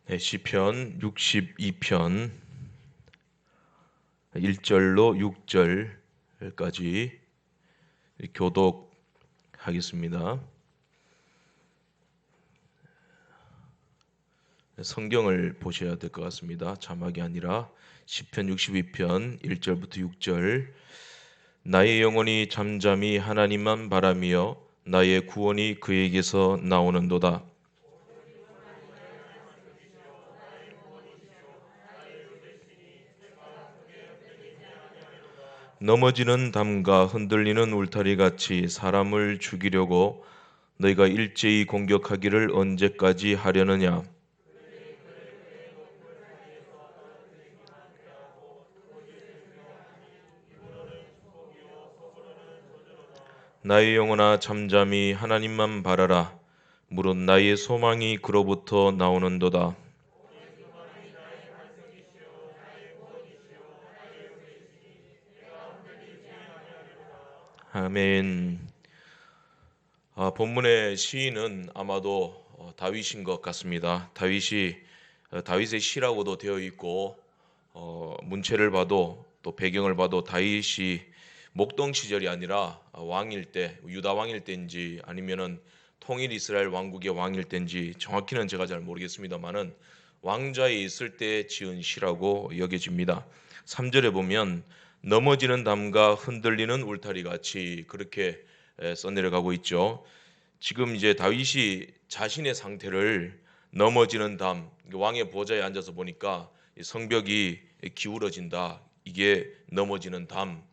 네, 시편 62편 1절로 6절까지 교독하겠습니다. 성경을 보셔야 될 것 같습니다. 자막이 아니라 시편 62편 1절부터 6절. 나의 영혼이 잠잠히 하나님만 바라며 나의 구원이 그에게서 나오는도다. 넘어지는 담과 흔들리는 울타리 같이 사람을 죽이려고 너희가 일제히 공격하기를 언제까지 하려느냐. 나의 영혼아 잠잠히 하나님만 바라라. 무릇 나의 소망이 그로부터 나오는도다. 아멘. 본문의 시인은 아마도 다윗인 것 같습니다. 다윗의 시라고도 되어 있고 문체를 봐도 또 배경을 봐도 다윗이 목동 시절이 아니라 왕일 때, 유다 왕일 때인지 아니면은 통일 이스라엘 왕국의 왕일 때인지 정확히는 제가 잘 모르겠습니다만은 왕좌에 있을 때 지은 시라고 여겨집니다. 3절에 보면 넘어지는 담과 흔들리는 울타리 같이 그렇게 써내려가고 있죠. 지금 이제 다윗이 자신의 상태를 넘어지는 담, 왕의 보좌에 앉아서 보니까 성벽이 기울어진다. 이게 넘어지는 담.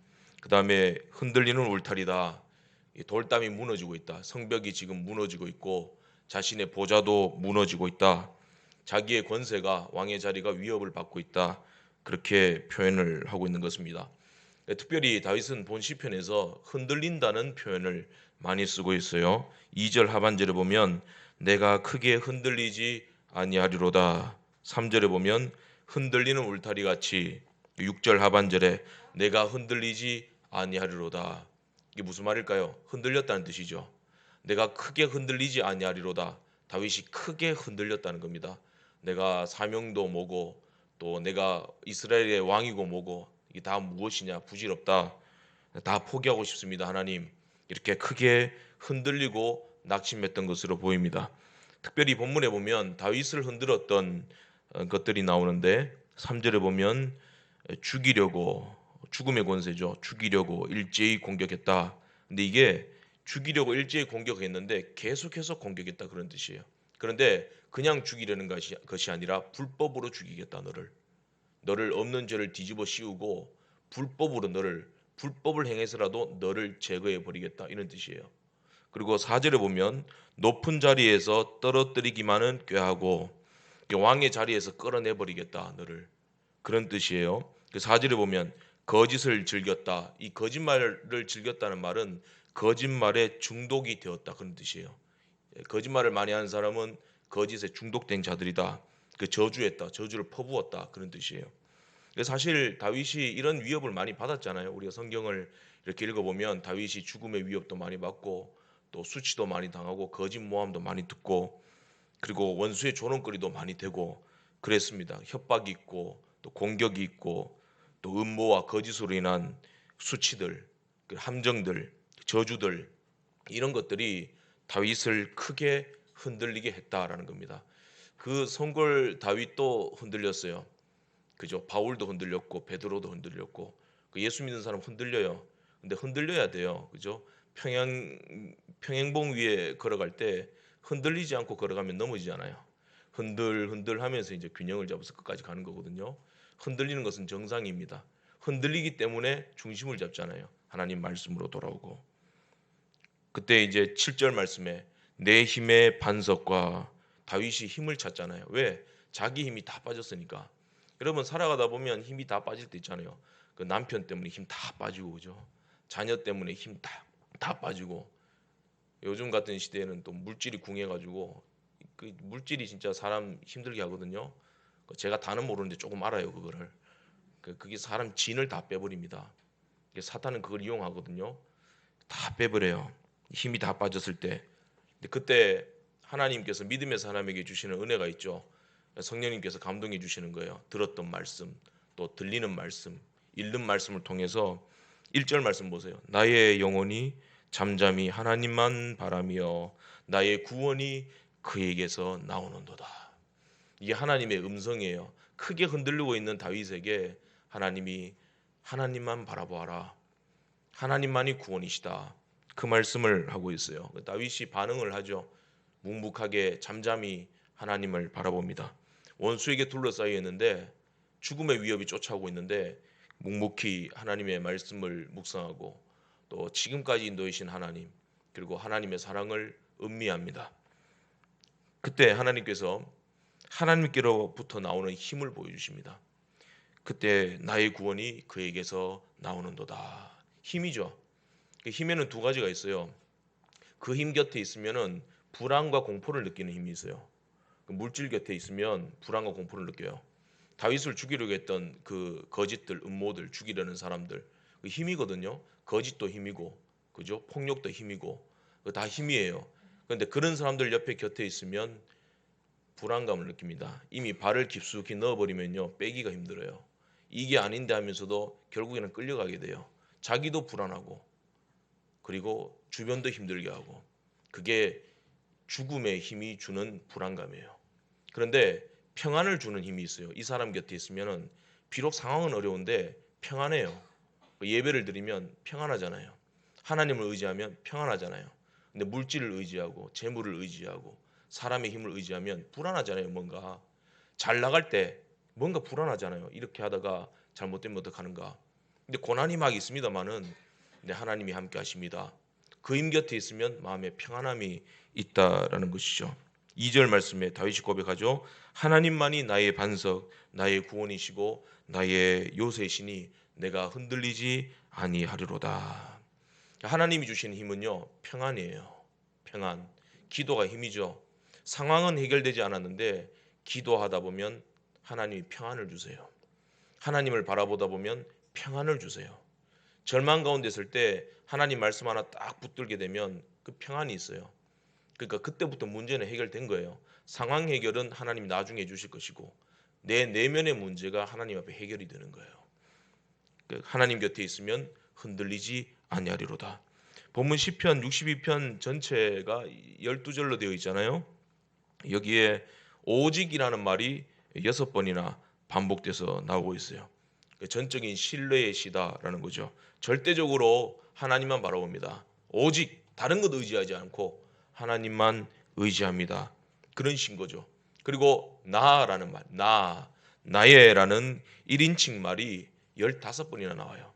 그 다음에 흔들리는 울타리다. 돌담이 무너지고 있다. 성벽이 지금 무너지고 있고 자신의 보좌도 무너지고 있다. 자기의 권세가 왕의 자리가 위협을 받고 있다. 그렇게 표현을 하고 있는 것입니다. 특별히 다윗은 본 시편에서 흔들린다는 표현을 많이 쓰고 있어요. 2절 하반절에 보면 내가 크게 흔들리지 아니하리로다. 3절에 보면 흔들리는 울타리 같이, 6절 하반절에 내가 흔들리지 아니하리로다. 이게 무슨 말일까요? 흔들렸다는 뜻이죠. 내가 크게 흔들리지 아니하리로다. 다윗이 크게 흔들렸다는 겁니다. 내가 사명도 뭐고 또 내가 이스라엘의 왕이고 뭐고 이게 다 무엇이냐, 부질없다. 다 포기하고 싶습니다. 하나님. 이렇게 크게 흔들리고 낙심했던 것으로 보입니다. 특별히 본문에 보면 다윗을 흔들었던 것들이 나오는데 3절에 보면 죽이려고, 죽음의 권세죠. 죽이려고 일제히 공격했다. 근데 이게 죽이려고 일제히 공격했는데 계속해서 공격했다 그런 뜻이에요. 그런데 그냥 죽이려는 것이 아니라 불법으로 죽이겠다. 너를 없는 죄를 뒤집어 씌우고 불법을 행해서라도 너를 제거해 버리겠다 이런 뜻이에요. 그리고 4절에 보면 높은 자리에서 떨어뜨리기만은 꾀하고 왕의 자리에서 끌어내 버리겠다 너를, 그런 뜻이에요. 4절에 보면 거짓을 즐겼다. 이 거짓말을 즐겼다는 말은 거짓말에 중독이 되었다 그런 뜻이에요. 거짓말을 많이 하는 사람은 거짓에 중독된 자들이다. 저주했다, 저주를 퍼부었다 그런 뜻이에요. 사실 다윗이 이런 위협을 많이 받았잖아요. 우리가 성경을 이렇게 읽어보면 다윗이 죽음의 위협도 많이 받고 또 수치도 많이 당하고 거짓 모함도 많이 듣고 그리고 원수의 조롱거리도 많이 되고 그랬습니다. 협박이 있고 또 공격이 있고 또 음모와 거짓으로 인한 수치들, 함정들, 저주들, 이런 것들이 다윗을 크게 흔들리게 했다라는 겁니다. 그 성골 다윗도 흔들렸어요. 그죠? 바울도 흔들렸고 베드로도 흔들렸고 예수 믿는 사람 흔들려요. 근데 흔들려야 돼요. 그죠? 평행봉 위에 걸어갈 때 흔들리지 않고 걸어가면 넘어지잖아요. 흔들 하면서 이제 균형을 잡아서 끝까지 가는 거거든요. 흔들리는 것은 정상입니다. 흔들리기 때문에 중심을 잡잖아요. 하나님 말씀으로 돌아오고. 그때 이제 7절 말씀에 내 힘의 반석과, 다윗이 힘을 찾잖아요. 왜? 자기 힘이 다 빠졌으니까. 여러분 살아가다 보면 힘이 다 빠질 때 있잖아요. 그 남편 때문에 힘 다 빠지고 그죠? 자녀 때문에 힘 다 빠지고 요즘 같은 시대에는 또 물질이 궁해가지고 그 물질이 진짜 사람 힘들게 하거든요. 제가 다는 모르는데 조금 알아요 그거를. 그게 사람 진을 다 빼버립니다. 사탄은 그걸 이용하거든요. 다 빼버려요. 힘이 다 빠졌을 때. 근데 그때 하나님께서 믿음의 사람에게 주시는 은혜가 있죠. 성령님께서 감동해 주시는 거예요. 들었던 말씀, 또 들리는 말씀, 읽는 말씀을 통해서 1절 말씀 보세요. 나의 영혼이 잠잠히 하나님만 바라며 나의 구원이 그에게서 나오는도다. 이게 하나님의 음성이에요. 크게 흔들리고 있는 다윗에게 하나님이 하나님만 바라보아라. 하나님만이 구원이시다. 그 말씀을 하고 있어요. 다윗이 반응을 하죠. 묵묵하게 잠잠히 하나님을 바라봅니다. 원수에게 둘러싸여 있는데 죽음의 위협이 쫓아오고 있는데 묵묵히 하나님의 말씀을 묵상하고 또 지금까지 인도이신 하나님 그리고 하나님의 사랑을 음미합니다. 그때 하나님께서 하나님께로부터 나오는 힘을 보여주십니다. 그때 나의 구원이 그에게서 나오는도다. 힘이죠. 그 힘에는 두 가지가 있어요. 그 힘 곁에 있으면은 불안과 공포를 느끼는 힘이 있어요. 그 물질 곁에 있으면 불안과 공포를 느껴요. 다윗을 죽이려고 했던 그 거짓들, 음모들, 죽이려는 사람들, 그 힘이거든요. 거짓도 힘이고, 그죠? 폭력도 힘이고, 다 힘이에요. 그런데 그런 사람들 옆에 곁에 있으면 불안감을 느낍니다. 이미 발을 깊숙이 넣어버리면요, 빼기가 힘들어요. 이게 아닌데 하면서도 결국에는 끌려가게 돼요. 자기도 불안하고, 그리고 주변도 힘들게 하고, 그게 죽음의 힘이 주는 불안감이에요. 그런데 평안을 주는 힘이 있어요. 이 사람 곁에 있으면은 비록 상황은 어려운데 평안해요. 예배를 드리면 평안하잖아요. 하나님을 의지하면 평안하잖아요. 근데 물질을 의지하고 재물을 의지하고 사람의 힘을 의지하면 불안하잖아요. 뭔가 잘 나갈 때 뭔가 불안하잖아요. 이렇게 하다가 잘못되면 어떡하는가. 근데 고난이 막 있습니다만은 근데 하나님이 함께 하십니다. 그 힘 곁에 있으면 마음에 평안함이 있다라는 것이죠. 2절 말씀에 다윗이 고백하죠. 하나님만이 나의 반석, 나의 구원이시고 나의 요새시니 내가 흔들리지 아니하리로다. 하나님이 주신 힘은요, 평안이에요. 평안. 기도가 힘이죠. 상황은 해결되지 않았는데 기도하다 보면 하나님이 평안을 주세요. 하나님을 바라보다 보면 평안을 주세요. 절망 가운데 있을 때 하나님 말씀 하나 딱 붙들게 되면 그 평안이 있어요. 그러니까 그때부터 문제는 해결된 거예요. 상황 해결은 하나님이 나중에 해주실 것이고 내 내면의 문제가 하나님 앞에 해결이 되는 거예요. 하나님 곁에 있으면 흔들리지 아니하리로다. 본문 시편 62편 전체가 12절로 되어 있잖아요. 여기에 오직이라는 말이 6번이나 반복돼서 나오고 있어요. 전적인 신뢰의 시다라는 거죠. 절대적으로 하나님만 바라봅니다. 오직 다른 것 의지하지 않고 하나님만 의지합니다. 그런 신 거죠. 그리고 나라는 말, 나의라는 1인칭 말이 15번이나 나와요.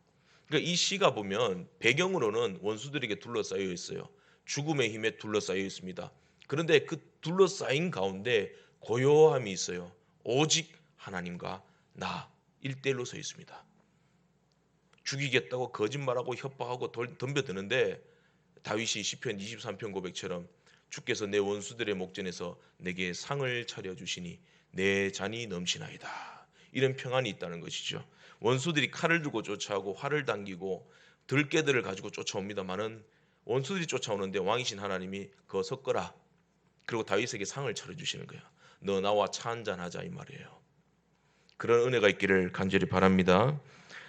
그러니까 이 시가 보면 배경으로는 원수들에게 둘러싸여 있어요. 죽음의 힘에 둘러싸여 있습니다. 그런데 그 둘러싸인 가운데 고요함이 있어요. 오직 하나님과 나 1대1로 서 있습니다. 죽이겠다고 거짓말하고 협박하고 덤벼드는데 다윗이 시편 23편 고백처럼 주께서 내 원수들의 목전에서 내게 상을 차려주시니 내 잔이 넘치나이다. 이런 평안이 있다는 것이죠. 원수들이 칼을 들고 쫓아오고 활을 당기고 들깨들을 가지고 쫓아옵니다마는 원수들이 쫓아오는데 왕이신 하나님이 그거 섞어라. 그리고 다윗에게 상을 차려주시는 거야. 너 나와 차 한잔 하자 이 말이에요. 그런 은혜가 있기를 간절히 바랍니다.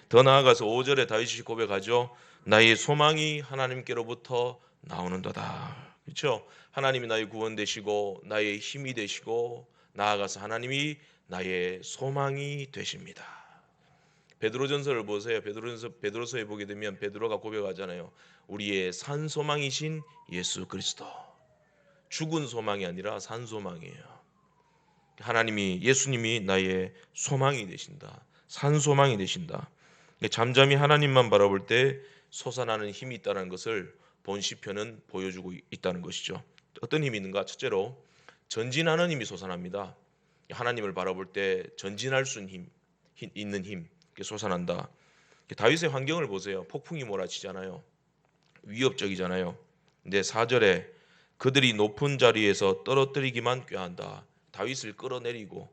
더 나아가서 5절에 다윗이 고백하죠. 나의 소망이 하나님께로부터 나오는도다. 그렇죠? 하나님이 나의 구원 되시고 나의 힘이 되시고 나아가서 하나님이 나의 소망이 되십니다. 베드로전서를 보세요. 베드로서에 보게 되면 베드로가 고백하잖아요. 우리의 산 소망이신 예수 그리스도. 죽은 소망이 아니라 산 소망이에요. 하나님이 예수님이 나의 소망이 되신다. 산 소망이 되신다. 잠잠히 하나님만 바라볼 때 솟아나는 힘이 있다는 것을 본 시편은 보여주고 있다는 것이죠. 어떤 힘이 있는가? 첫째로 전진하는 힘이 솟아납니다. 하나님을 바라볼 때 전진할 수 있는 힘 솟아난다. 다윗의 환경을 보세요. 폭풍이 몰아치잖아요. 위협적이잖아요. 근데 4절에 그들이 높은 자리에서 떨어뜨리기만 꾀한다. 다윗을 끌어내리고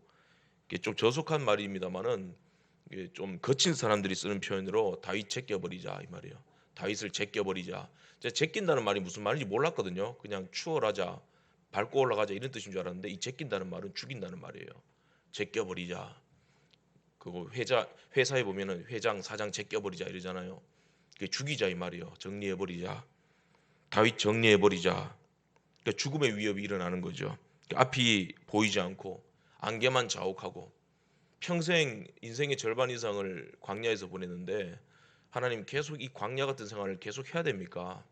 좀 저속한 말입니다만은 좀 거친 사람들이 쓰는 표현으로 다윗 제껴버리자 이 말이에요. 다윗을 제껴버리자. 제가 제낀다는 말이 무슨 말인지 몰랐거든요. 그냥 추월하자, 밟고 올라가자 이런 뜻인 줄 알았는데 이 제낀다는 말은 죽인다는 말이에요. 제껴버리자. 그거 회사에 보면은 회장, 사장 제껴버리자 이러잖아요. 그게 죽이자 이 말이에요. 정리해버리자. 다윗 정리해버리자. 그러니까 죽음의 위협이 일어나는 거죠. 앞이 보이지 않고 안개만 자욱하고 평생 인생의 절반 이상을 광야에서 보냈는데 하나님 계속 이 광야 같은 생활을 계속 해야 됩니까?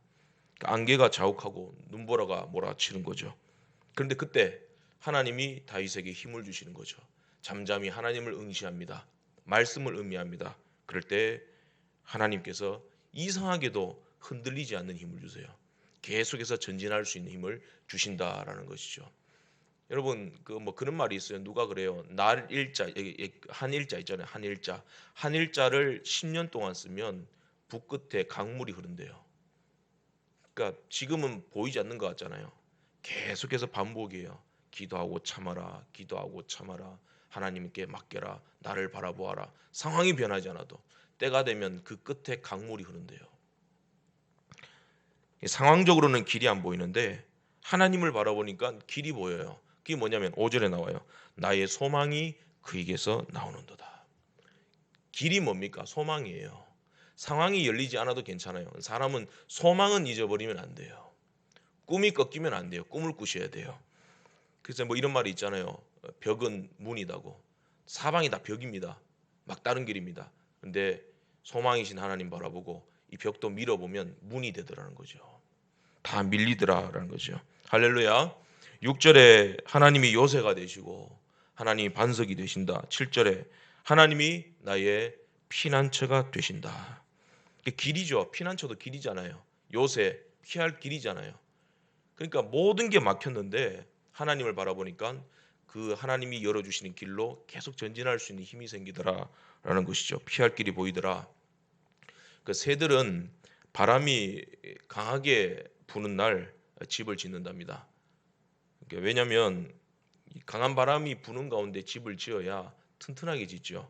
그러니까 안개가 자욱하고 눈보라가 몰아치는 거죠. 그런데 그때 하나님이 다윗에게 힘을 주시는 거죠. 잠잠히 하나님을 응시합니다. 말씀을 음미합니다. 그럴 때 하나님께서 이상하게도 흔들리지 않는 힘을 주세요. 계속해서 전진할 수 있는 힘을 주신다라는 것이죠. 여러분 그 뭐 그런 말이 있어요. 누가 그래요? 날 일자 한일자 있잖아요. 한일자를 10년 동안 쓰면 붓 끝에 강물이 흐른대요. 그러니까 지금은 보이지 않는 것 같잖아요. 계속해서 반복이에요. 기도하고 참아라. 기도하고 참아라. 하나님께 맡겨라. 나를 바라보아라. 상황이 변하지 않아도 때가 되면 그 끝에 강물이 흐른대요. 상황적으로는 길이 안 보이는데 하나님을 바라보니까 길이 보여요. 그게 뭐냐면 5절에 나와요. 나의 소망이 그에게서 나오는도다. 길이 뭡니까? 소망이에요. 상황이 열리지 않아도 괜찮아요. 사람은 소망은 잊어버리면 안 돼요. 꿈이 꺾이면 안 돼요. 꿈을 꾸셔야 돼요. 그래서 뭐 이런 말이 있잖아요. 벽은 문이다고. 사방이 다 벽입니다. 막다른 길입니다. 근데 소망이신 하나님 바라보고 이 벽도 밀어보면 문이 되더라는 거죠. 다 밀리더라라는 거죠. 할렐루야. 6절에 하나님이 요새가 되시고 하나님이 반석이 되신다. 7절에 하나님이 나의 피난처가 되신다. 길이죠. 피난처도 길이잖아요. 요새 피할 길이잖아요. 그러니까 모든 게 막혔는데 하나님을 바라보니까 그 하나님이 열어주시는 길로 계속 전진할 수 있는 힘이 생기더라라는 것이죠. 피할 길이 보이더라. 그 새들은 바람이 강하게 부는 날 집을 짓는답니다. 왜냐하면 강한 바람이 부는 가운데 집을 지어야 튼튼하게 짓죠.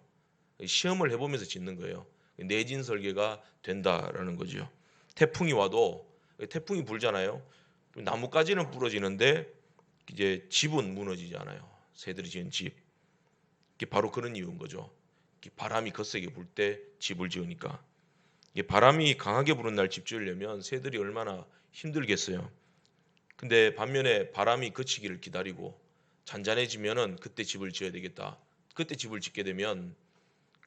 시험을 해보면서 짓는 거예요. 내진 설계가 된다라는 거죠. 태풍이 와도 태풍이 불잖아요. 나뭇가지는 부러지는데 이제 집은 무너지지 않아요. 새들이 지은 집. 이게 바로 그런 이유인 거죠. 바람이 거세게 불 때 집을 지으니까. 이게 바람이 강하게 부는 날 집 지으려면 새들이 얼마나 힘들겠어요. 근데 반면에 바람이 그치기를 기다리고 잔잔해지면은 그때 집을 지어야 되겠다. 그때 집을 짓게 되면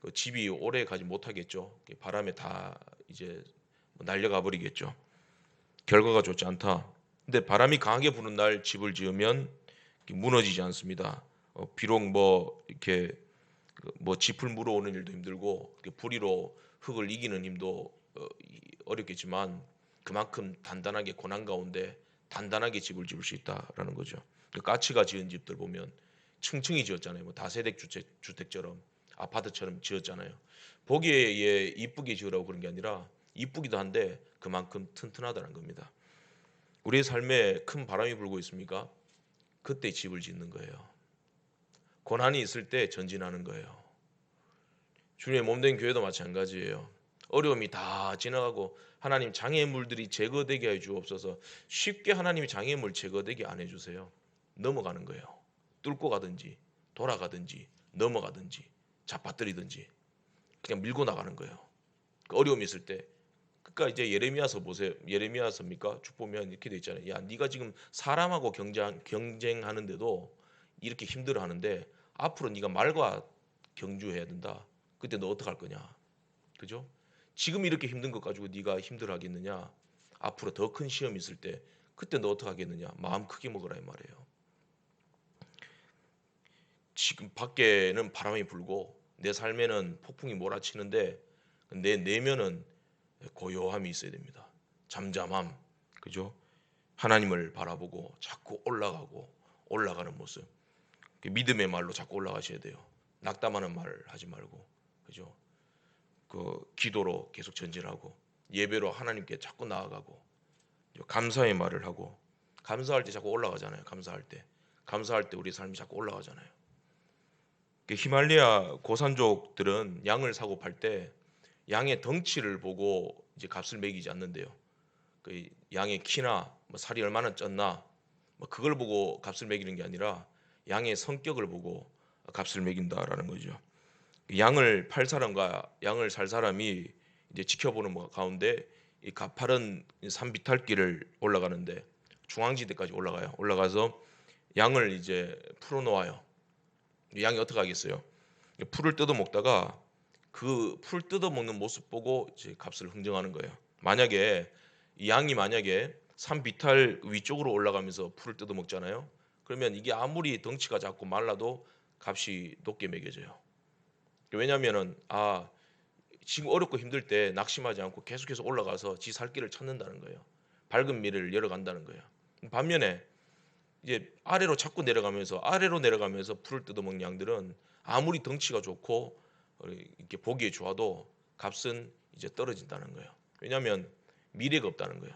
그 집이 오래 가지 못하겠죠. 바람에 다 이제 날려가 버리겠죠. 결과가 좋지 않다. 근데 바람이 강하게 부는 날 집을 지으면 무너지지 않습니다. 비록 뭐 이렇게 뭐 짚을 물어오는 일도 힘들고 부리로 흙을 이기는 힘도 어렵겠지만 그만큼 단단하게 고난 가운데 단단하게 집을 지을 수 있다라는 거죠. 까치가 지은 집들 보면 층층이 지었잖아요. 뭐 다세대 주택처럼 아파트처럼 지었잖아요. 보기에 이쁘게 지으라고 그런 게 아니라 이쁘기도 한데 그만큼 튼튼하다는 겁니다. 우리의 삶에 큰 바람이 불고 있습니까? 그때 집을 짓는 거예요. 고난이 있을 때 전진하는 거예요. 주님의 몸된 교회도 마찬가지예요. 어려움이 다 지나가고 하나님 장애물들이 제거되게 해 주옵소서. 쉽게 하나님이 장애물 제거되게 안 해주세요. 넘어가는 거예요. 뚫고 가든지 돌아가든지 넘어가든지 잡아뜨리든지 그냥 밀고 나가는 거예요. 어려움이 있을 때. 그러니까 이제 예레미야서 보세요. 예레미야서입니까? 쭉 보면 이렇게 돼 있잖아요. 야, 네가 지금 사람하고 경쟁하는데도 이렇게 힘들어하는데 앞으로 네가 말과 경주해야 된다. 그때 너 어떡할 거냐? 그죠? 지금 이렇게 힘든 것 가지고 네가 힘들어하겠느냐? 앞으로 더 큰 시험이 있을 때 그때 너 어떡하겠느냐? 마음 크게 먹으라 이 말이에요. 지금 밖에는 바람이 불고 내 삶에는 폭풍이 몰아치는데 내 내면은 고요함이 있어야 됩니다. 잠잠함, 그죠? 하나님을 바라보고 자꾸 올라가는 모습. 믿음의 말로 자꾸 올라가셔야 돼요. 낙담하는 말 하지 말고, 그죠? 그 기도로 계속 전진하고 예배로 하나님께 자꾸 나아가고 감사의 말을 하고 감사할 때 자꾸 올라가잖아요. 감사할 때 우리 삶이 자꾸 올라가잖아요. 히말리아 고산족들은 양을 사고 팔 때 양의 덩치를 보고 이제 값을 매기지 않는데요. 그 양의 키나 뭐 살이 얼마나 쪘나 뭐 그걸 보고 값을 매기는 게 아니라 양의 성격을 보고 값을 매긴다라는 거죠. 양을 팔 사람과 양을 살 사람이 이제 지켜보는 가운데 이 가파른 산 비탈길을 올라가는데 중앙지대까지 올라가요. 올라가서 양을 이제 풀어놓아요. 양이 어떻게 하겠어요? 풀을 뜯어 먹다가 그 풀 뜯어 먹는 모습 보고 이제 값을 흥정하는 거예요. 만약에 이 양이 만약에 산 비탈 위쪽으로 올라가면서 풀을 뜯어 먹잖아요. 그러면 이게 아무리 덩치가 작고 말라도 값이 높게 매겨져요. 왜냐면은 지금 어렵고 힘들 때 낙심하지 않고 계속해서 올라가서 지 살 길을 찾는다는 거예요. 밝은 미래를 열어간다는 거예요. 반면에 이제 아래로 내려가면서 풀을 뜯어먹는 양들은 아무리 덩치가 좋고 이렇게 보기에 좋아도 값은 이제 떨어진다는 거예요. 왜냐하면 미래가 없다는 거예요.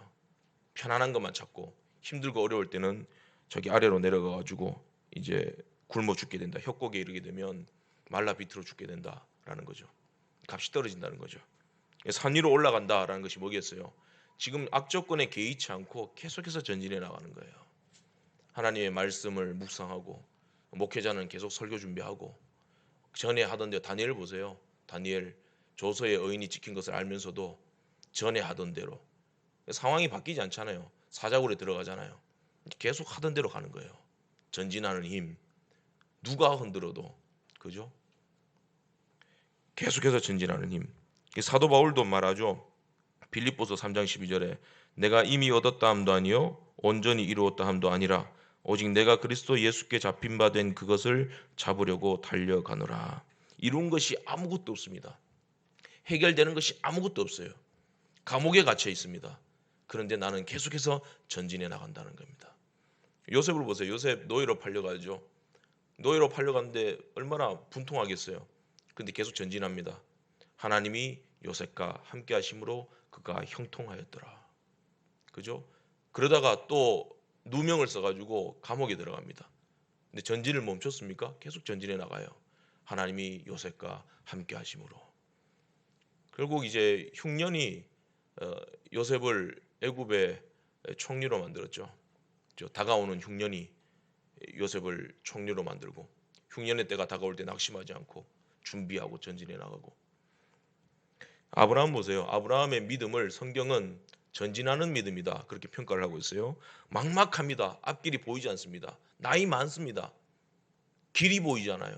편안한 것만 찾고 힘들고 어려울 때는 저기 아래로 내려가 가지고 이제 굶어 죽게 된다. 협곡에 이르게 되면 말라 비틀어 죽게 된다라는 거죠. 값이 떨어진다는 거죠. 산 위로 올라간다라는 것이 뭐겠어요? 지금 악조건에 개의치 않고 계속해서 전진해 나가는 거예요. 하나님의 말씀을 묵상하고 목회자는 계속 설교 준비하고 전에 하던 대로 다니엘 보세요. 다니엘 조서의 의인이 지킨 것을 알면서도 전에 하던 대로 상황이 바뀌지 않잖아요. 사자굴에 들어가잖아요. 계속 하던 대로 가는 거예요. 전진하는 힘. 누가 흔들어도 그죠? 계속해서 전진하는 힘. 사도 바울도 말하죠. 빌립보서 3장 12절에 내가 이미 얻었다 함도 아니요 온전히 이루었다 함도 아니라 오직 내가 그리스도 예수께 잡힌 바 된 그것을 잡으려고 달려가노라. 이룬 것이 아무것도 없습니다. 해결되는 것이 아무것도 없어요. 감옥에 갇혀 있습니다. 그런데 나는 계속해서 전진해 나간다는 겁니다. 요셉을 보세요. 요셉 노예로 팔려가죠. 노예로 팔려갔는데 얼마나 분통하겠어요. 근데 계속 전진합니다. 하나님이 요셉과 함께 하심으로 그가 형통하였더라. 그죠? 그러다가 또 누명을 써가지고 감옥에 들어갑니다. 근데 전진을 멈췄습니까? 계속 전진해 나가요. 하나님이 요셉과 함께 하심으로. 결국 이제 흉년이 요셉을 애굽의 총리로 만들었죠. 다가오는 흉년이 요셉을 총리로 만들고 흉년의 때가 다가올 때 낙심하지 않고 준비하고 전진해 나가고. 아브라함 보세요. 아브라함의 믿음을 성경은 전진하는 믿음이다 그렇게 평가를 하고 있어요. 막막합니다. 앞길이 보이지 않습니다. 나이 많습니다. 길이 보이잖아요.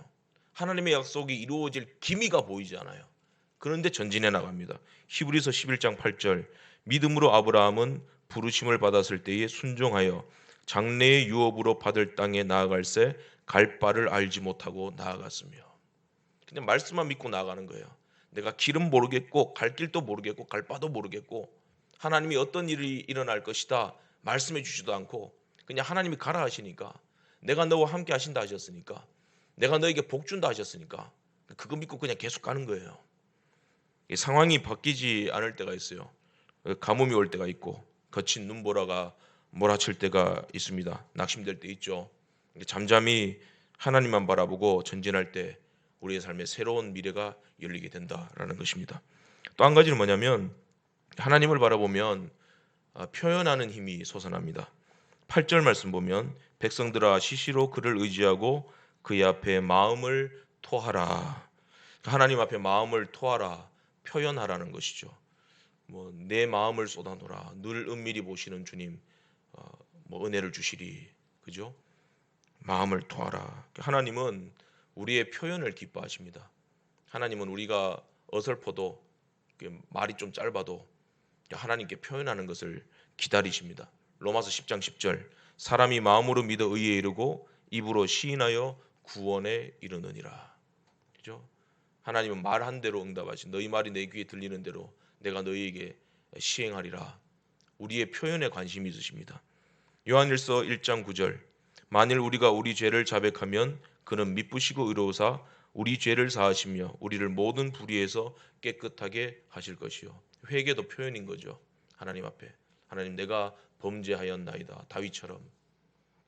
하나님의 약속이 이루어질 기미가 보이지 않아요. 그런데 전진해 나갑니다. 히브리서 11장 8절 믿음으로 아브라함은 부르심을 받았을 때에 순종하여 장래의 유업으로 받을 땅에 나아갈새 갈 바를 알지 못하고 나아갔으며. 그냥 말씀만 믿고 나아가는 거예요. 내가 길은 모르겠고 갈 길도 모르겠고 갈 바도 모르겠고 하나님이 어떤 일이 일어날 것이다 말씀해 주지도 않고 그냥 하나님이 가라 하시니까 내가 너와 함께 하신다 하셨으니까 내가 너에게 복 준다 하셨으니까 그거 믿고 그냥 계속 가는 거예요. 상황이 바뀌지 않을 때가 있어요. 가뭄이 올 때가 있고 거친 눈보라가 몰아칠 때가 있습니다. 낙심될 때 있죠. 잠잠히 하나님만 바라보고 전진할 때 우리의 삶에 새로운 미래가 열리게 된다라는 것입니다. 또 한 가지는 뭐냐면 하나님을 바라보면 표현하는 힘이 솟아납니다. 8절 말씀 보면 백성들아 시시로 그를 의지하고 그의 앞에 마음을 토하라. 하나님 앞에 마음을 토하라. 표현하라는 것이죠. 내 마음을 쏟아놓으라. 늘 은밀히 보시는 주님 은혜를 주시리. 그죠? 마음을 토하라. 하나님은 우리의 표현을 기뻐하십니다. 하나님은 우리가 어설퍼도 말이 좀 짧아도 하나님께 표현하는 것을 기다리십니다. 로마서 10장 10절 사람이 마음으로 믿어 의에 이르고 입으로 시인하여 구원에 이르느니라. 그죠? 하나님은 말한 대로 응답하신 너희 말이 내 귀에 들리는 대로 내가 너희에게 시행하리라. 우리의 표현에 관심이 있으십니다. 요한일서 1장 9절 만일 우리가 우리 죄를 자백하면 그는 미쁘시고 의로우사 우리 죄를 사하시며 우리를 모든 불의에서 깨끗하게 하실 것이요. 회개도 표현인 거죠. 하나님 앞에 하나님 내가 범죄하였나이다. 다윗처럼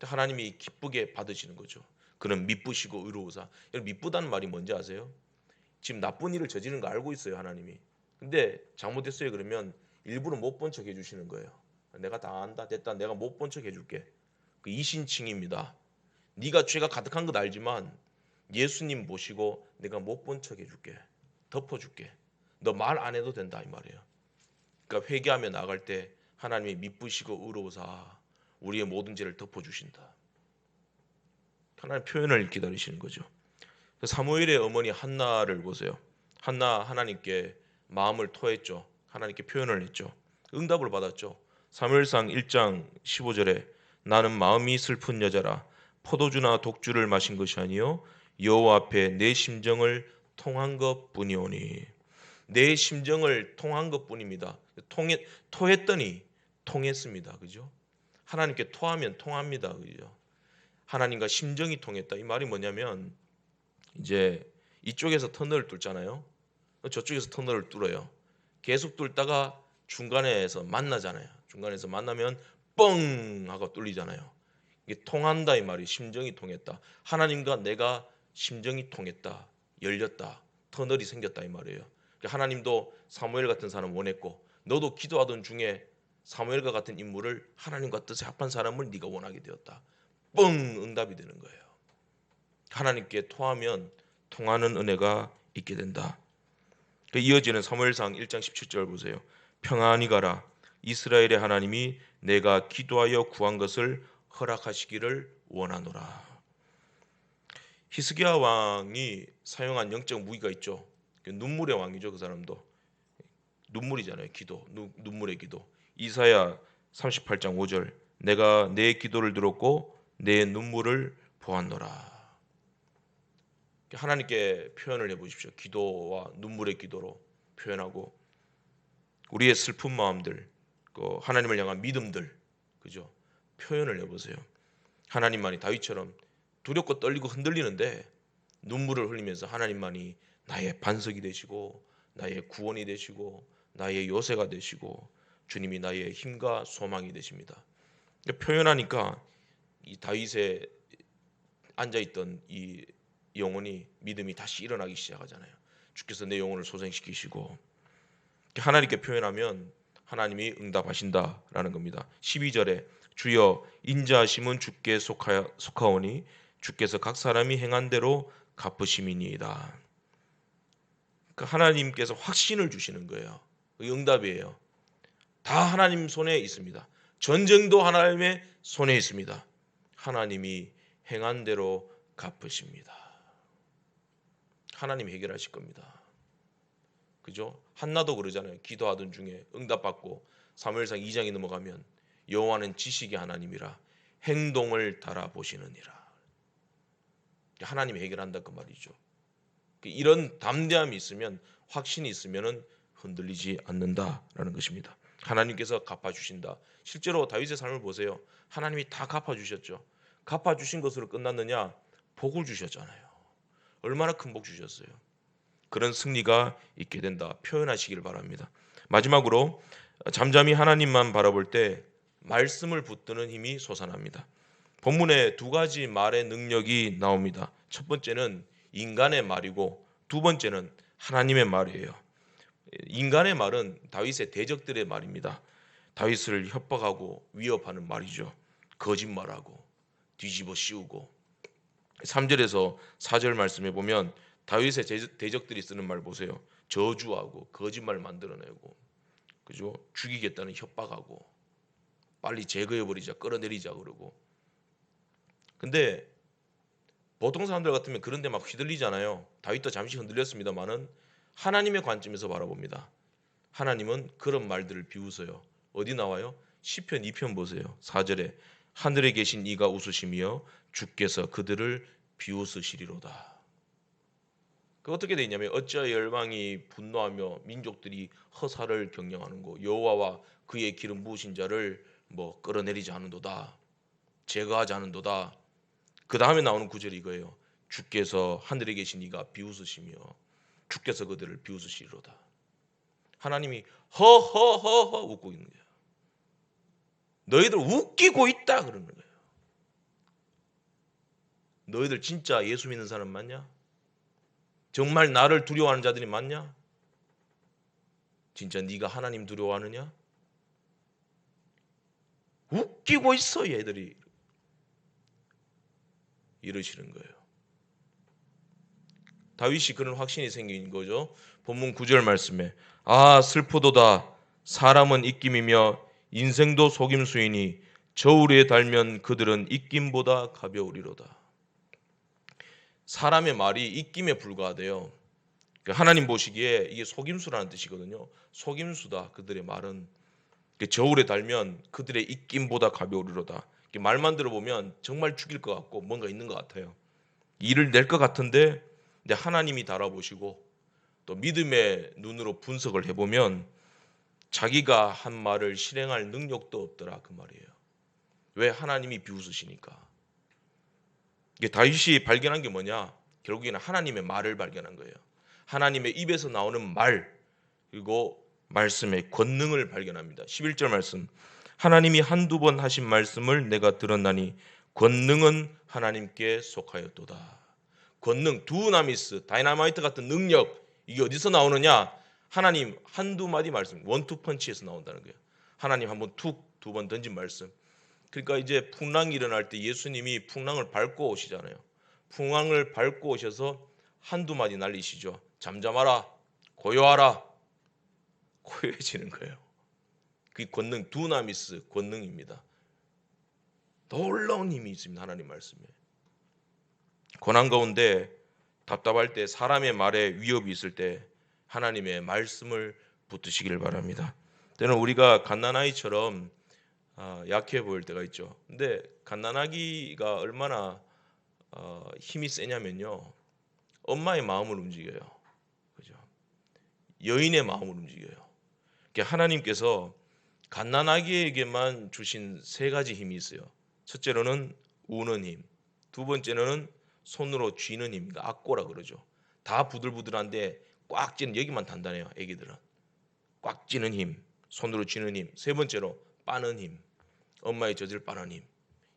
하나님이 기쁘게 받으시는 거죠. 그는 미쁘시고 의로우사. 여러분 미쁘다는 말이 뭔지 아세요? 지금 나쁜 일을 저지른 거 알고 있어요 하나님이. 근데 잘못했어요 그러면 일부러 못 본 척 해주시는 거예요. 내가 다 안다 됐다 내가 못 본 척 해줄게. 그 이신칭입니다. 네가 죄가 가득한 것 알지만 예수님 모시고 내가 못 본 척 해줄게. 덮어줄게. 너 말 안 해도 된다 이 말이에요. 그러니까 회개하며 나갈 때 하나님이 미쁘시고 의로우사 우리의 모든 죄를 덮어주신다. 하나님 표현을 기다리시는 거죠. 사무엘의 어머니 한나를 보세요. 한나 하나님께 마음을 토했죠. 하나님께 표현을 했죠. 응답을 받았죠. 사무엘상 1장 15절에 나는 마음이 슬픈 여자라 포도주나 독주를 마신 것이 아니요 여호와 앞에 내 심정을 통한 것뿐이오니. 내 심정을 통한 것뿐입니다. 토했더니 통했습니다. 그죠? 하나님께 토하면 통합니다. 그죠? 하나님과 심정이 통했다. 이 말이 뭐냐면 이제 이쪽에서 터널을 뚫잖아요. 저쪽에서 터널을 뚫어요. 계속 뚫다가 중간에서 만나잖아요. 중간에서 만나면 뻥 하고 뚫리잖아요. 이게 통한다 이 말이 심정이 통했다. 하나님과 내가 심정이 통했다. 열렸다. 터널이 생겼다 이 말이에요. 하나님도 사무엘 같은 사람 원했고 너도 기도하던 중에 사무엘과 같은 인물을 하나님과 뜻에 합한 사람을 네가 원하게 되었다. 뻥 응답이 되는 거예요. 하나님께 토하면 통하는 은혜가 있게 된다. 이어지는 사무엘상 1장 17절 보세요. 평안히 가라. 이스라엘의 하나님이 내가 기도하여 구한 것을 허락하시기를 원하노라. 히스기야 왕이 사용한 영적 무기가 있죠. 눈물의 왕이죠. 그 사람도 눈물이잖아요. 기도, 눈물의 기도. 이사야 38장 5절 내가 내 기도를 들었고 내 눈물을 보았노라. 하나님께 표현을 해보십시오. 기도와 눈물의 기도로 표현하고 우리의 슬픈 마음들, 하나님을 향한 믿음들, 그죠? 표현을 해보세요. 하나님만이 다윗처럼 두렵고 떨리고 흔들리는데 눈물을 흘리면서 하나님만이 나의 반석이 되시고 나의 구원이 되시고 나의 요새가 되시고 주님이 나의 힘과 소망이 되십니다. 표현하니까 이 다윗에 앉아있던 이 영혼이 믿음이 다시 일어나기 시작하잖아요. 주께서 내 영혼을 소생시키시고 하나님께 표현하면 하나님이 응답하신다라는 겁니다. 12절에 주여 인자하심은 주께 속하오니 주께서 각 사람이 행한 대로 갚으심이니이다. 그러니까 하나님께서 확신을 주시는 거예요. 응답이에요. 다 하나님 손에 있습니다. 전쟁도 하나님의 손에 있습니다. 하나님이 행한 대로 갚으십니다. 하나님이 해결하실 겁니다. 그죠? 한나도 그러잖아요. 기도하던 중에 응답받고 사무엘상 2장이 넘어가면 여호와는 지식의 하나님이라 행동을 달아보시느니라. 하나님이 해결한다 그 말이죠. 이런 담대함이 있으면 확신이 있으면 흔들리지 않는다라는 것입니다. 하나님께서 갚아주신다. 실제로 다윗의 삶을 보세요. 하나님이 다 갚아주셨죠. 갚아주신 것으로 끝났느냐? 복을 주셨잖아요. 얼마나 큰 복 주셨어요. 그런 승리가 있게 된다. 표현하시길 바랍니다. 마지막으로 잠잠히 하나님만 바라볼 때 말씀을 붙드는 힘이 솟아납니다. 본문에 두 가지 말의 능력이 나옵니다. 첫 번째는 인간의 말이고 두 번째는 하나님의 말이에요. 인간의 말은 다윗의 대적들의 말입니다. 다윗을 협박하고 위협하는 말이죠. 거짓말하고 뒤집어 씌우고 3절에서 4절 말씀에 보면 다윗의 대적들이 쓰는 말 보세요. 저주하고 거짓말 만들어내고 그죠? 죽이겠다는 협박하고 빨리 제거해버리자 끌어내리자 그러고. 근데 보통 사람들 같으면 그런 데 막 휘둘리잖아요. 다윗도 잠시 흔들렸습니다만은 하나님의 관점에서 바라봅니다. 하나님은 그런 말들을 비웃어요. 어디 나와요? 시편 2편 보세요. 4절에 하늘에 계신 이가 웃으시며 주께서 그들을 비웃으시리로다. 그 어떻게 되어 있냐면 어찌하여 열방이 분노하며 민족들이 허사를 경영하는고 여호와와 그의 기름 부으신 자를 끌어내리지 않은도다. 제거하지 않은도다. 그 다음에 나오는 구절이 이거예요. 주께서 하늘에 계신 이가 비웃으시며 주께서 그들을 비웃으시리로다. 하나님이 허허허허 웃고 있는 거예요. 너희들 웃기고 있다 그러는 거예요. 너희들 진짜 예수 믿는 사람 맞냐? 정말 나를 두려워하는 자들이 맞냐? 진짜 네가 하나님 두려워하느냐? 웃기고 있어 얘들이 이러시는 거예요. 다윗이 그런 확신이 생긴 거죠. 본문 9절 말씀에 아 슬프도다 사람은 입김이며 인생도 속임수이니 저울에 달면 그들은 입김보다 가벼우리로다. 사람의 말이 입김에 불과하대요. 하나님 보시기에 이게 속임수라는 뜻이거든요. 속임수다. 그들의 말은 저울에 달면 그들의 입김보다 가벼우리로다. 말만 들어보면 정말 죽일 것 같고 뭔가 있는 것 같아요. 일을 낼 것 같은데 근데 하나님이 달아보시고 또 믿음의 눈으로 분석을 해보면 자기가 한 말을 실행할 능력도 없더라 그 말이에요. 왜? 하나님이 비웃으시니까. 이게 다윗이 발견한 게 뭐냐? 결국에는 하나님의 말을 발견한 거예요. 하나님의 입에서 나오는 말 그리고 말씀의 권능을 발견합니다. 11절 말씀 하나님이 한두 번 하신 말씀을 내가 들었나니 권능은 하나님께 속하였도다. 권능, 두나미스, 다이나마이트 같은 능력 이게 어디서 나오느냐? 하나님 한두 마디 말씀, 원투펀치에서 나온다는 거예요. 하나님 한번 툭 두 번 던진 말씀. 그러니까 이제 풍랑이 일어날 때 예수님이 풍랑을 밟고 오시잖아요. 풍랑을 밟고 오셔서 한두 마디 날리시죠. 잠잠하라, 고요하라, 고요해지는 거예요. 그 권능, 두나미스 권능입니다. 놀라운 힘이 있습니다. 하나님 말씀에. 고난 가운데 답답할 때 사람의 말에 위협이 있을 때 하나님의 말씀을 붙드시길 바랍니다. 때는 우리가 갓난아이처럼 약해 보일 때가 있죠. 근데 갓난아기가 얼마나 힘이 세냐면요. 엄마의 마음을 움직여요. 그죠? 여인의 마음을 움직여요. 하나님께서 갓난아기에게만 주신 세 가지 힘이 있어요. 첫째로는 우는 힘, 두 번째로는 손으로 쥐는 힘, 악고라 그러죠. 다 부들부들한데 꽉 쥐는 여기만 단단해요. 애기들은 꽉 쥐는 힘, 손으로 쥐는 힘. 세 번째로 빠는 힘, 엄마의 젖을 빠는 힘.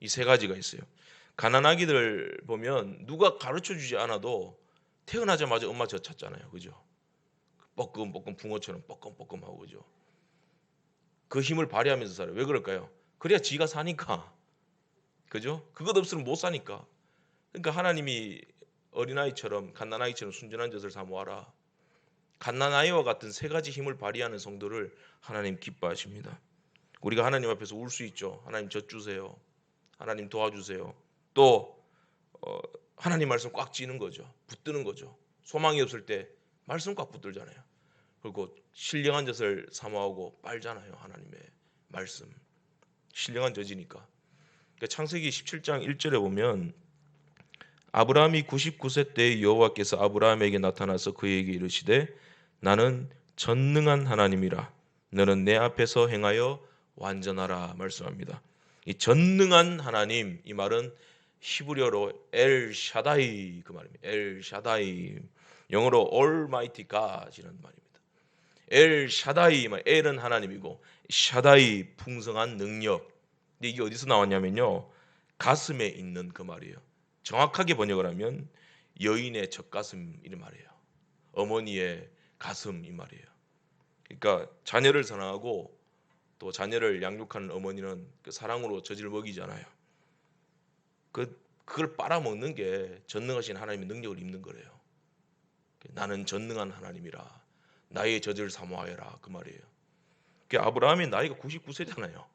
이 세 가지가 있어요. 가난아기들 보면 누가 가르쳐 주지 않아도 태어나자마자 엄마 젖 찾잖아요. 그죠? 뻐끔뻐끔 붕어처럼 뻐끔뻐끔하고 그죠? 그 힘을 발휘하면서 살아요. 왜 그럴까요? 그래야 지가 사니까. 그죠? 그것 없으면 못 사니까. 그러니까 하나님이 어린아이처럼 갓난아이처럼 순전한 젖을 사모하라. 갓난아이와 같은 세 가지 힘을 발휘하는 성도를 하나님 기뻐하십니다. 우리가 하나님 앞에서 울 수 있죠. 하나님 젖 주세요. 하나님 도와주세요. 또 하나님 말씀 꽉 쥐는 거죠. 붙드는 거죠. 소망이 없을 때 말씀 꽉 붙들잖아요. 그리고 신령한 젖을 사모하고 빨잖아요. 하나님의 말씀. 신령한 젖이니까. 그러니까 창세기 17장 1절에 보면 아브라함이 99세 때 여호와께서 아브라함에게 나타나서 그에게 이르시되 나는 전능한 하나님이라 너는 내 앞에서 행하여 완전하라 말씀합니다. 이 전능한 하나님 이 말은 히브리어로 엘 샤다이 그 말입니다. 엘 샤다이 영어로 Almighty God이라는 말입니다. 엘 샤다이 엘은 하나님이고 샤다이 풍성한 능력. 근데 이게 어디서 나왔냐면요. 가슴에 있는 그 말이에요. 정확하게 번역을 하면 여인의 젖가슴 이 말이에요. 어머니의 가슴 이 말이에요. 그러니까 자녀를 사랑하고 또 자녀를 양육하는 어머니는 그 사랑으로 젖을 먹이잖아요. 그걸 빨아먹는 게 전능하신 하나님의 능력을 입는 거래요. 나는 전능한 하나님이라 나의 젖을 사모하여라 그 말이에요. 아브라함이 나이가 99세잖아요.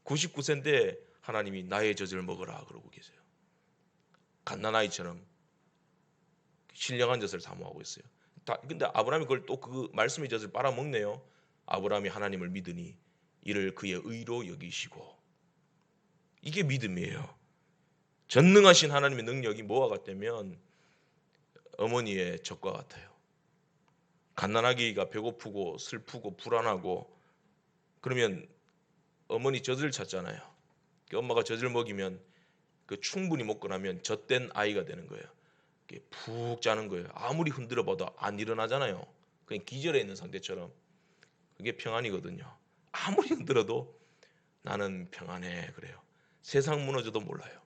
99세인데 하나님이 나의 젖을 먹어라 그러고 계세요. 갓난아이처럼 신령한 젖을 사모하고 있어요. 근데 아브라함이 그걸 또 그 말씀의 젖을 빨아먹네요. 아브라함이 하나님을 믿으니 이를 그의 의로 여기시고. 이게 믿음이에요. 전능하신 하나님의 능력이 뭐와 같다면 어머니의 젖과 같아요. 갓난아기가 배고프고 슬프고 불안하고 그러면 어머니 젖을 찾잖아요. 엄마가 젖을 먹이면 충분히 먹고 나면 젖된 아이가 되는 거예요. 푹 자는 거예요. 아무리 흔들어 봐도 안 일어나잖아요. 그냥 기절해 있는 상태처럼. 그게 평안이거든요. 아무리 흔들어도 나는 평안해 그래요. 세상 무너져도 몰라요.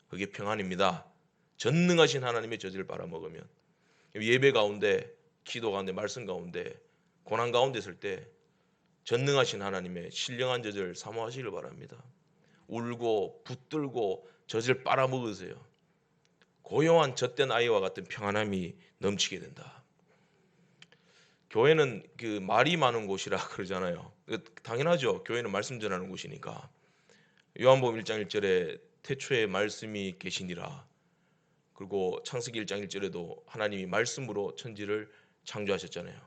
그게 평안입니다. 전능하신 하나님의 젖을 빨아먹으면. 예배 가운데 기도 가운데 말씀 가운데 고난 가운데 있을 때 전능하신 하나님의 신령한 젖을 사모하시길 바랍니다. 울고 붙들고 젖을 빨아먹으세요. 고요한 젖된 아이와 같은 평안함이 넘치게 된다. 교회는 그 말이 많은 곳이라 그러잖아요. 당연하죠. 교회는 말씀 전하는 곳이니까. 요한복음 1장 1절에 태초에 말씀이 계시니라. 그리고 창세기 1장 1절에도 하나님이 말씀으로 천지를 창조하셨잖아요.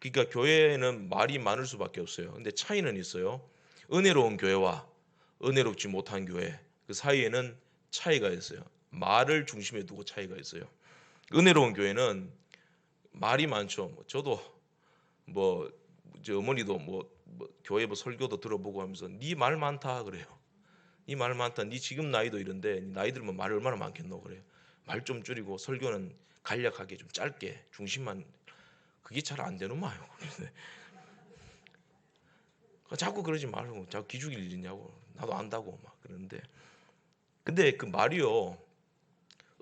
그러니까 교회는 말이 많을 수밖에 없어요. 근데 차이는 있어요. 은혜로운 교회와 은혜롭지 못한 교회, 그 사이에는 차이가 있어요. 말을 중심에 두고 차이가 있어요. 은혜로운 교회는 말이 많죠. 저도 저 어머니도 교회 설교도 들어보고 하면서 네 말 많다 그래요. 네 말 많다. 네 지금 나이도 이런데 나이 들면 말 얼마나 많겠노 그래요. 말 좀 줄이고 설교는 간략하게 좀 짧게 중심만. 그게 잘 안 되는 마요. 자꾸 그러지 말고 자꾸 기죽일 일 있냐고. 나도 안다고 막 그러는데. 근데 그 말이요.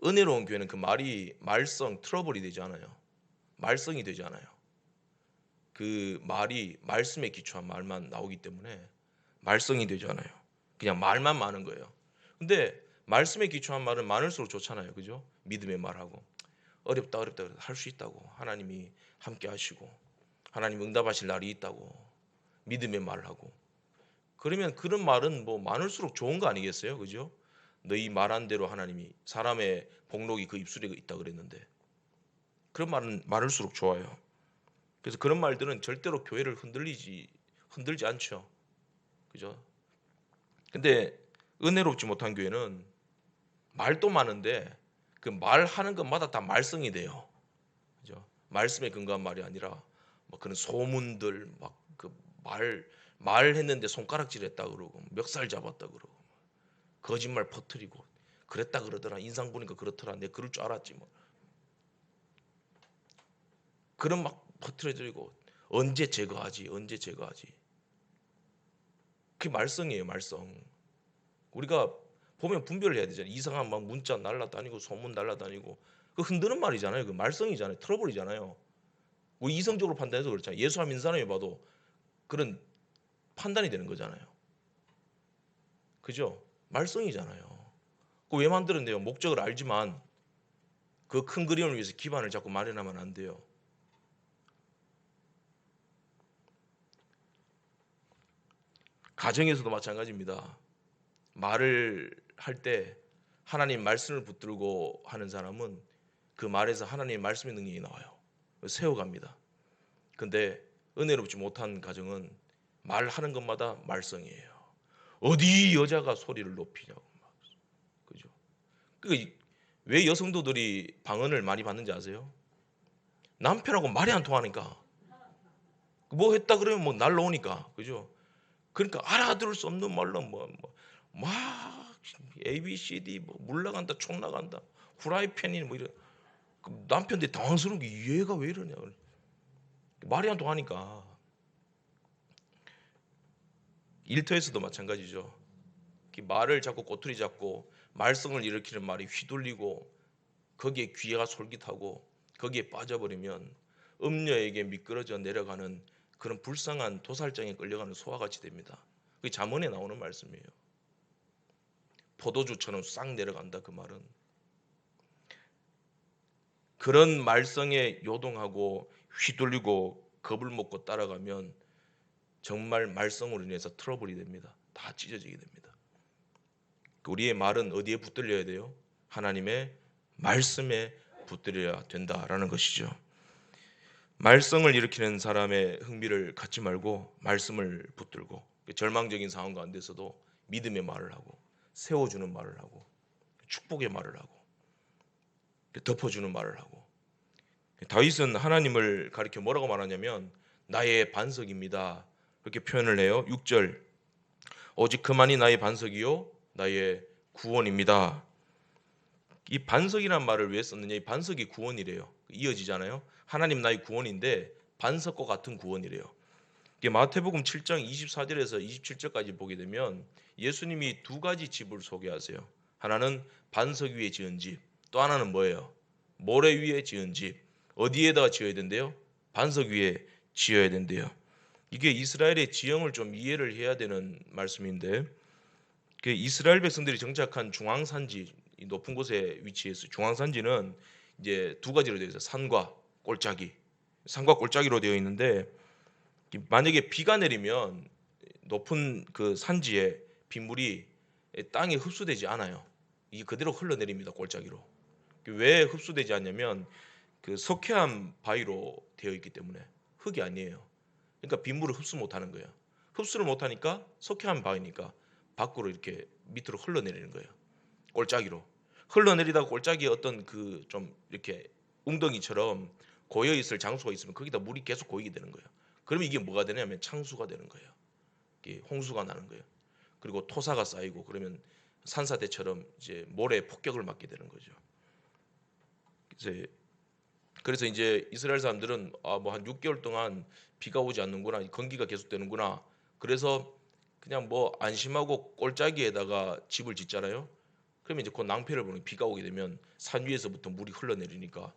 은혜로운 교회는 그 말이 말성 트러블이 되지 않아요. 말썽이 되지 않아요. 그 말이 말씀에 기초한 말만 나오기 때문에 말썽이 되지 않아요. 그냥 말만 많은 거예요. 근데 말씀에 기초한 말은 많을수록 좋잖아요. 그죠? 믿음의 말하고 어렵다 할 수 있다고 하나님이 함께 하시고 하나님 응답하실 날이 있다고 믿음의 말을 하고 그러면 그런 말은 많을수록 좋은 거 아니겠어요? 그죠? 너희 말한 대로 하나님이 사람의 복록이 그 입술에 있다 그랬는데 그런 말은 많을수록 좋아요. 그래서 그런 말들은 절대로 교회를 흔들지 않죠. 그죠? 근데 은혜롭지 못한 교회는 말도 많은데 그 말하는 것마다 다 말썽이 돼요. 그죠? 말씀에 근거한 말이 아니라 그런 소문들 그 말했는데 손가락질했다 그러고 멱살 잡았다 그러고 거짓말 퍼뜨리고 그랬다 그러더라. 인상 보니까 그렇더라. 내가 그럴 줄 알았지 뭐. 그런 퍼뜨려드리고 언제 제거하지? 그게 말썽이에요, 말썽. 우리가 보면 분별을 해야 되잖아요. 이상한 문자 날라다니고 소문 날라다니고 그 흔드는 말이잖아요. 그 말썽이잖아요. 트러블이잖아요. 우리 이성적으로 판단해서 그렇잖아요. 예수 안 믿는 사람이 봐도 그런 판단이 되는 거잖아요. 그죠? 말썽이잖아요. 그 왜 만들었는데요? 목적을 알지만 그 큰 그림을 위해서 기반을 자꾸 마련하면 안 돼요. 가정에서도 마찬가지입니다. 말을 할 때 하나님 말씀을 붙들고 하는 사람은 그 말에서 하나님의 말씀의 능력이 나와요. 세워갑니다. 근데 은혜롭지 못한 가정은 말하는 것마다 말썽이에요. 어디 여자가 소리를 높이냐고 막. 그죠? 왜 여성도들이 방언을 많이 받는지 아세요? 남편하고 말이 안 통하니까. 뭐 했다 그러면 날라오니까. 그죠? 그러니까 알아들을 수 없는 말로 막 A, B, C, D 물 나간다, 총 나간다, 후라이팬이 이런. 남편들이 당황스러운 게 얘가 왜 이러냐. 말이 안 통하니까. 일터에서도 마찬가지죠. 말을 자꾸 꼬투리 잡고 말썽을 일으키는 말이 휘둘리고 거기에 귀가 솔깃하고 거기에 빠져버리면 음녀에게 미끄러져 내려가는 그런 불쌍한 도살장에 끌려가는 소와 같이 됩니다. 그게 잠언에 나오는 말씀이에요. 포도주처럼 싹 내려간다 그 말은. 그런 말썽에 요동하고 휘둘리고 겁을 먹고 따라가면 정말 말썽으로 인해서 트러블이 됩니다. 다 찢어지게 됩니다. 우리의 말은 어디에 붙들려야 돼요? 하나님의 말씀에 붙들려야 된다라는 것이죠. 말썽을 일으키는 사람의 흥미를 갖지 말고 말씀을 붙들고 절망적인 상황 가운데서도 믿음의 말을 하고 세워주는 말을 하고 축복의 말을 하고 덮어주는 말을 하고. 다윗은 하나님을 가리켜 뭐라고 말하냐면 나의 반석입니다. 이렇게 표현을 해요. 6절 오직 그만이 나의 반석이요 나의 구원입니다. 이 반석이란 말을 왜 썼느냐. 이 반석이 구원이래요. 이어지잖아요. 하나님 나의 구원인데 반석과 같은 구원이래요. 마태복음 7장 24절에서 27절까지 보게 되면 예수님이 두 가지 집을 소개하세요. 하나는 반석 위에 지은 집, 또 하나는 뭐예요? 모래 위에 지은 집. 어디에다가 지어야 된대요? 반석 위에 지어야 된대요. 이게 이스라엘의 지형을 좀 이해를 해야 되는 말씀인데 이스라엘 백성들이 정착한 중앙산지 이 높은 곳에 위치해서 중앙산지는 이제 두 가지로 되어 있어요. 산과 골짜기. 산과 골짜기로 되어 있는데 만약에 비가 내리면 높은 그 산지에 빗물이 땅에 흡수되지 않아요. 이게 그대로 흘러내립니다. 골짜기로. 왜 흡수되지 않냐면 그 석회암 바위로 되어 있기 때문에 흙이 아니에요. 그러니까 빗물을 흡수 못하는 거예요. 흡수를 못하니까 석회암 바위니까 밖으로 이렇게 밑으로 흘러내리는 거예요. 골짜기로 흘러내리다가 골짜기에 어떤 그 좀 이렇게 웅덩이처럼 고여 있을 장소가 있으면 거기다 물이 계속 고이게 되는 거예요. 그러면 이게 뭐가 되냐면 창수가 되는 거예요. 이게 홍수가 나는 거예요. 그리고 토사가 쌓이고 그러면 산사태처럼 이제 모래 폭격을 맞게 되는 거죠. 그래서 이제 이스라엘 사람들은 뭐 한 6개월 동안 비가 오지 않는구나, 건기가 계속되는구나. 그래서 그냥 뭐 안심하고 골짜기에다가 집을 짓잖아요. 그러면 이제 그 낭패를 보는, 비가 오게 되면 산 위에서부터 물이 흘러내리니까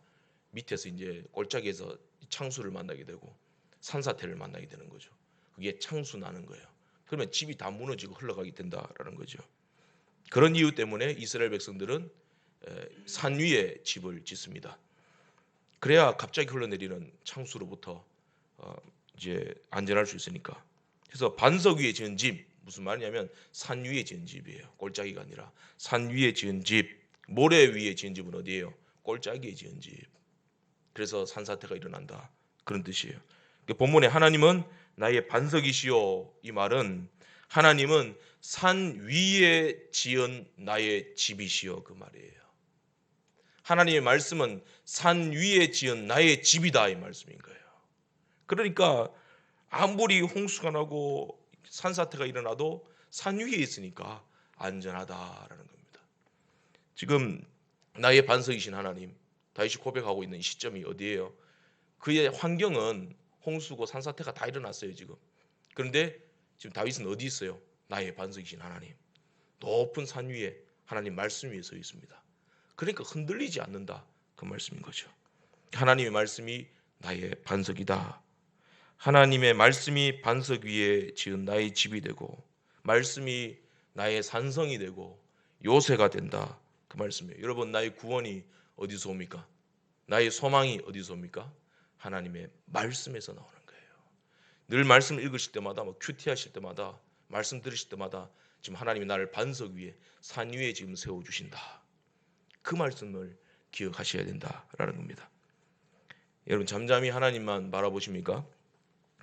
밑에서 이제 골짜기에서 창수를 만나게 되고 산사태를 만나게 되는 거죠. 그게 창수 나는 거예요. 그러면 집이 다 무너지고 흘러가게 된다라는 거죠. 그런 이유 때문에 이스라엘 백성들은 산 위에 집을 짓습니다. 그래야 갑자기 흘러내리는 창수로부터 이제 안전할 수 있으니까. 그래서 반석 위에 지은 집, 무슨 말이냐면 산 위에 지은 집이에요. 골짜기가 아니라 산 위에 지은 집. 모래 위에 지은 집은 어디예요? 골짜기에 지은 집. 그래서 산사태가 일어난다, 그런 뜻이에요. 본문에 하나님은 나의 반석이시오, 이 말은 하나님은 산 위에 지은 나의 집이시오, 그 말이에요. 하나님의 말씀은 산 위에 지은 나의 집이다, 이 말씀인 거예요. 그러니까 아무리 홍수가 나고 산사태가 일어나도 산 위에 있으니까 안전하다라는 겁니다. 지금 나의 반석이신 하나님, 다윗이 고백하고 있는 이 시점이 어디예요? 그의 환경은 홍수고 산사태가 다 일어났어요 지금. 그런데 지금 다윗은 어디 있어요? 나의 반석이신 하나님, 높은 산 위에 하나님 말씀 위에 서 있습니다. 그러니까 흔들리지 않는다, 그 말씀인 거죠. 하나님의 말씀이 나의 반석이다. 하나님의 말씀이 반석 위에 지은 나의 집이 되고 말씀이 나의 산성이 되고 요새가 된다, 그 말씀이에요. 여러분, 나의 구원이 어디서 옵니까? 나의 소망이 어디서 옵니까? 하나님의 말씀에서 나오는 거예요. 늘 말씀을 읽으실 때마다, 뭐 큐티 하실 때마다, 말씀 들으실 때마다 지금 하나님이 나를 반석 위에, 산 위에 지금 세워주신다, 그 말씀을 기억하셔야 된다라는 겁니다. 여러분, 잠잠히 하나님만 바라보십니까?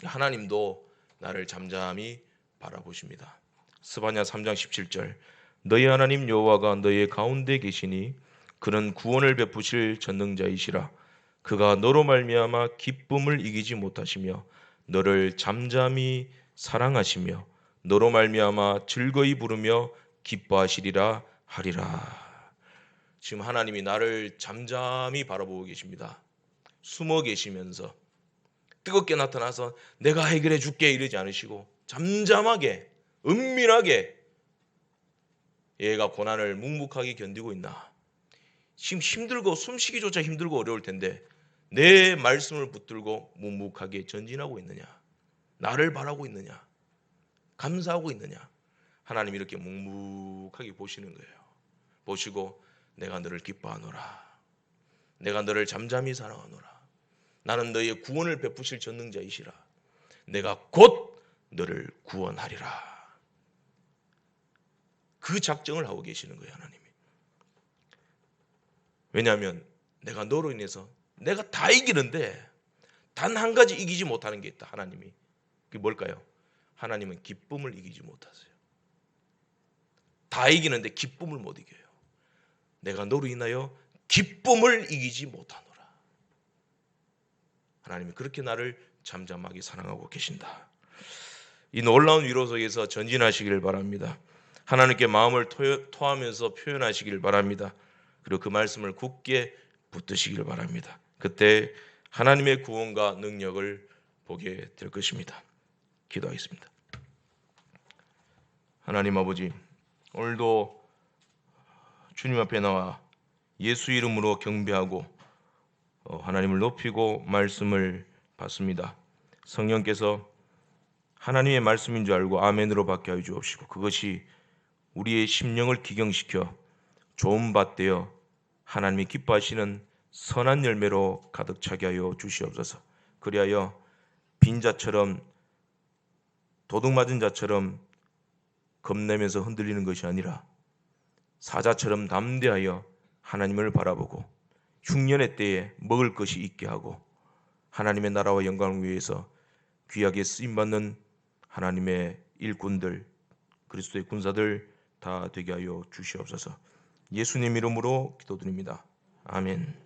하나님도 나를 잠잠히 바라보십니다. 스바냐 3장 17절, 너희 하나님 여호와가 너희 가운데 계시니 그는 구원을 베푸실 전능자이시라. 그가 너로 말미암아 기쁨을 이기지 못하시며 너를 잠잠히 사랑하시며 너로 말미암아 즐거이 부르며 기뻐하시리라 하리라. 지금 하나님이 나를 잠잠히 바라보고 계십니다. 숨어 계시면서 뜨겁게 나타나서 내가 해결해 줄게 이러지 않으시고 잠잠하게, 은밀하게 얘가 고난을 묵묵하게 견디고 있나? 지금 힘들고 숨쉬기조차 힘들고 어려울 텐데 내 말씀을 붙들고 묵묵하게 전진하고 있느냐? 나를 바라고 있느냐? 감사하고 있느냐? 하나님이 이렇게 묵묵하게 보시는 거예요. 보시고 내가 너를 기뻐하노라. 내가 너를 잠잠히 사랑하노라. 나는 너의 구원을 베푸실 전능자이시라. 내가 곧 너를 구원하리라. 그 작정을 하고 계시는 거예요, 하나님이. 왜냐하면 내가 너로 인해서 내가 다 이기는데 단 한 가지 이기지 못하는 게 있다, 하나님이. 그게 뭘까요? 하나님은 기쁨을 이기지 못하세요. 다 이기는데 기쁨을 못 이겨요. 내가 너로 인하여 기쁨을 이기지 못하노라. 하나님이 그렇게 나를 잠잠하게 사랑하고 계신다. 이 놀라운 위로 속에서 전진하시기를 바랍니다. 하나님께 마음을 토하면서 표현하시기를 바랍니다. 그리고 그 말씀을 굳게 붙드시기를 바랍니다. 그때 하나님의 구원과 능력을 보게 될 것입니다. 기도하겠습니다. 하나님 아버지, 오늘도 주님 앞에 나와 예수 이름으로 경배하고 하나님을 높이고 말씀을 받습니다. 성령께서 하나님의 말씀인 줄 알고 아멘으로 받게 하여 주옵시고 그것이 우리의 심령을 기경시켜 좋은 밭 되어 하나님이 기뻐하시는 선한 열매로 가득 차게 하여 주시옵소서. 그리하여 빈자처럼 도둑 맞은 자처럼 겁내면서 흔들리는 것이 아니라 사자처럼 담대하여 하나님을 바라보고 흉년의 때에 먹을 것이 있게 하고 하나님의 나라와 영광을 위해서 귀하게 쓰임받는 하나님의 일꾼들, 그리스도의 군사들 다 되게 하여 주시옵소서. 예수님 이름으로 기도드립니다. 아멘.